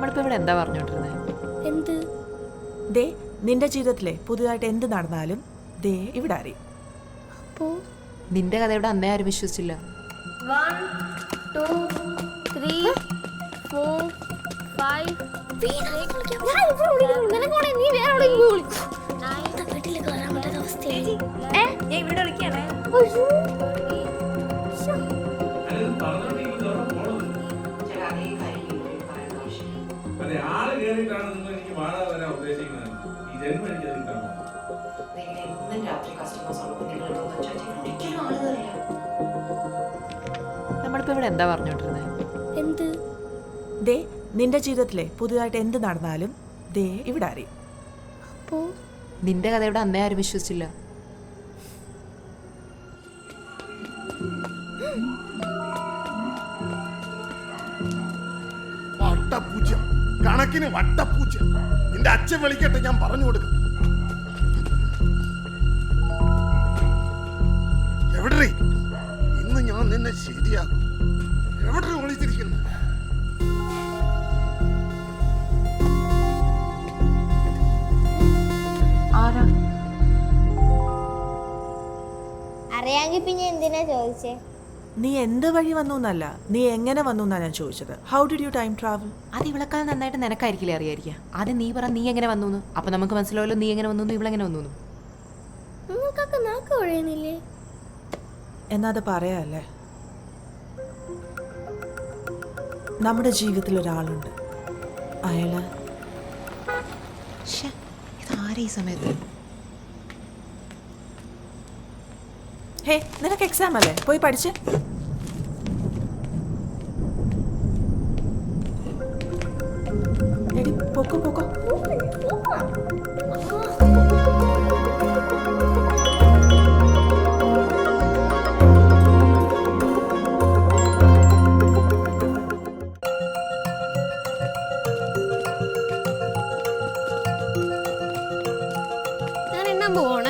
നമ്മളിപ്പോ ഇവിടെ എന്താ പറഞ്ഞോണ്ടിരുന്നത്? എന്ത്? ദേ നിന്റെ ജീവിതത്തിലെ പുതുതായിട്ട് എന്ത് നടന്നാലും ദേ ഇവിടെ അറിയും. അപ്പോ നിന്റെ കഥ ഇവിടെ അന്നേ ആരും വിശ്വസിച്ചില്ല. 1 2 3 4 5 നമ്മളിപ്പോ ഇവിടെ എന്താ പറഞ്ഞോണ്ടിരുന്നത്? എന്ത്? ദേ നിന്റെ ജീവിതത്തിലെ പുതുതായിട്ട് എന്ത് നടന്നാലും ദേ ഇവിടെ അറിയും. അപ്പോ നിന്റെ കഥ ഇവിടെ അന്നേ ആരും വിശ്വസിച്ചില്ല. വട്ടപ്പൂച്ച, കണക്കിന് വട്ടപ്പൂച്ച. നിന്റെ അച്ഛൻ വിളിക്കട്ടെ, ഞാൻ പറഞ്ഞു കൊടുക്കും. എവിടെ ഇന്ന് ഞാൻ നിന്നെ ശരിയാകും. എവിടെ വിളിച്ചിരിക്കുന്നു? ആരാ? അറിയാമെങ്കിൽ പിന്നെ എന്തിനാ ചോദിച്ചേ? നീ എന്ത് വഴി വന്നു എന്നല്ല, നീ എങ്ങനെ വന്നു എന്നാ ഞാൻ ചോദിച്ചത്. How did you time travel? അത് ഇവളെക്കാൾ നന്നായിട്ട് നിനക്കായിരിക്കില്ലേ അറിയായിരിക്കാം. ആദ്യം നീ പറ, നീ എങ്ങനെ വന്നു? അപ്പൊ നമുക്ക് മനസ്സിലാവല്ലോ നീ എങ്ങനെ വന്നു, ഇവളെങ്ങനെ വന്നു. നിങ്ങൾക്കൊക്കെ നാക്ക് ഒഴിയുന്നില്ലേ? എന്നാ അത് പറയാല്ലേ. നമ്മുടെ ജീവിതത്തിൽ ഒരാളുണ്ട്. അയാള് ഇതാരാ ഈ സമയത്ത്? ഹേ, നിനക്ക് എക്സാം അല്ലേ, പോയി പഠിച്ച്. എടി പൊക്കോ പൊക്കോ. ഞാൻ എണ്ണാൻ പോവാണ്.